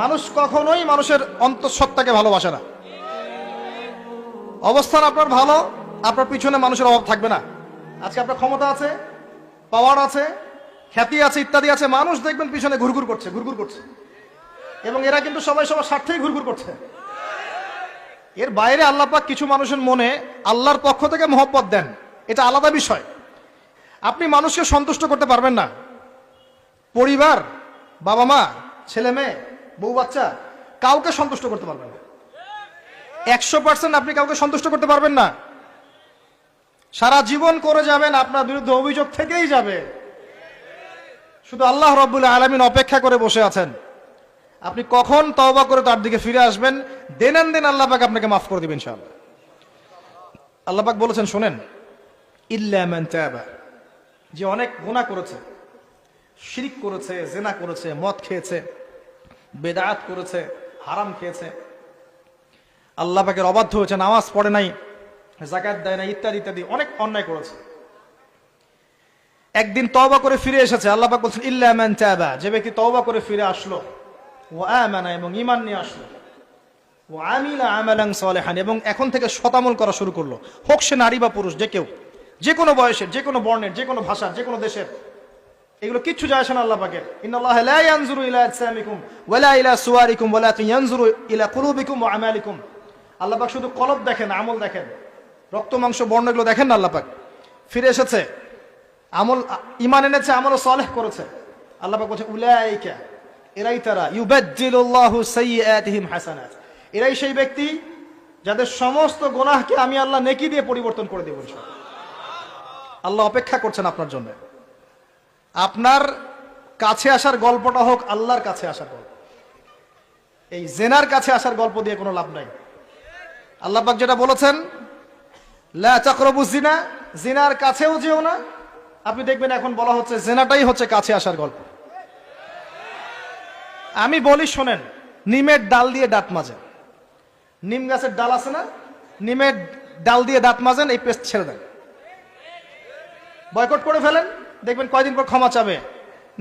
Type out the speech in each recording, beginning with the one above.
মানুষ কখনোই মানুষের অন্তঃসত্ত্বাকে ভালোবাসে না। অবস্থান আপনার ভালো, আপনার পিছনে মানুষের অভাব থাকবে না। আজকে আপনার ক্ষমতা আছে, পাওয়ার আছে, খ্যাতি আছে, ইত্যাদি আছে, মানুষ দেখবেন পিছনে ঘুরঘুর করছে এবং এরা কিন্তু সবাই সবার স্বার্থেই ঘুরঘুর করছে। এর বাইরে আল্লাহ পাক কিছু মানুষের মনে আল্লাহর পক্ষ থেকে মহব্বত দেন, এটা আলাদা বিষয়। আপনি মানুষকে সন্তুষ্ট করতে পারবেন না। পরিবার, বাবা মা, ছেলে মেয়ে, বউ বাচ্চা, কাউকে সন্তুষ্ট করতে পারবেন না। 100% আপনি কাউকে সন্তুষ্ট করতে পারবেন না। সারা জীবন করে যাবেন, আপনার বিরুদ্ধে অভিযোগ থেকেই যাবে। শুধু আল্লাহ রাব্বুল আলামিন অপেক্ষা করে বসে আছেন, আপনি কখন তওবা করে তার দিকে ফিরে আসবেন। দেন আল্লাহ পাক আপনাকে মাফ করে দিবেন ইনশাআল্লাহ। আল্লাহ পাক বলেছেন, শোনেন, ইল্লা মান তাবা, যে অনেক গুনাহ করেছে, শিরক করেছে, জিনা করেছে, মদ খেয়েছে, বেদাত করেছে, হারাম খেয়েছে, আল্লাহ পাকের অবাধ্য হয়েছে, নামাজ পড়ে নাই, যাকাত দেয় না, ইত্যাদি ইত্যাদি অনেক অন্যায় করেছে, একদিন তওবা করে ফিরে এসেছে। আল্লাহ পাক বলছেন ইল্লা মান তাবা, যে ব্যক্তি তওবা করে ফিরে আসলো, ওয়া আমানা, এবং ঈমান নিয়ে আসলো, ওয়া আমিলা আমালান সালিহান, এবং এখন থেকে সতামল করা শুরু করলো, হোক সে নারী বা পুরুষ, যে কেউ, যে কোনো বয়সের, যে কোনো বর্ণের, যে কোনো ভাষার, যে কোনো দেশের, এগুলো কিচ্ছু যায় আসে না আল্লাহ পাকের। ইন্নাল্লাহা লা ইয়ানজুরু ইলা আজসামিকুম ওয়ালা ইলা সুওয়ারিকুম ওয়ালাকিন ইয়ানজুরু ইলা কুলুবিকুম ওয়া আমালিকুম। আল্লাহ পাক শুধু কলব দেখেন, আমল দেখেন, রক্ত মাংস বর্ণ এগুলো দেখেন না। আল্লাহ পাক ফিরে এসেছে, আমল, ঈমান এনেছে, আমল সালেহ করেছে। আল্লাহ পাক বলছে উলাইকা, এরাই তারা, ইউবাদদিলুল্লাহু সাইয়্যাতিহিম হাসানাত, এরাই সেই ব্যক্তি যাদের সমস্ত গুনাহকে আমি আল্লাহ নেকি দিয়ে পরিবর্তন করে দেব ইনশাআল্লাহ। আল্লাহ অপেক্ষা করছেন আপনার জন্য। আপনার কাছে আসার গল্পটা হোক আল্লাহর কাছে আসার গল্প। এই জেনার কাছে আসার গল্প দিয়ে কোনো লাভ নাই। আল্লাহ পাক যেটা বলেছেন, লা তাকরাবু জিনা, জিনার কাছেও যেও না। আপনি দেখবেন এখন বলা হচ্ছে জেনাটাই হচ্ছে কাছে আসার গল্প। আমি বলি শোনেন, নিমের ডাল দিয়ে দাঁত মাজেন, নিম গাছের ডাল আছে না, নিমের ডাল দিয়ে দাঁত মাজেন, এই পেস্ট ছেড়ে দেন, বয়কট করে ফেলেন, দেখবেন কয়দিন পর ক্ষমা চাবে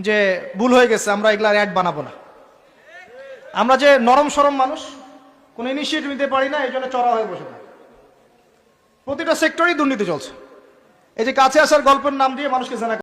যে ভুল হয়ে গেছে, আমরা এগুলার অ্যাড বানাবো না। আমরা যে নরম সরম মানুষ, কোনো ইনিশিয়েটিভ নিতে পারি না, এই জন্য চড়া হয়ে বসে থাকি। প্রতিটা সেক্টরেই দুর্নীতি চলছে। এই যে কাছে আসার গল্পের নাম দিয়ে মানুষকে জানা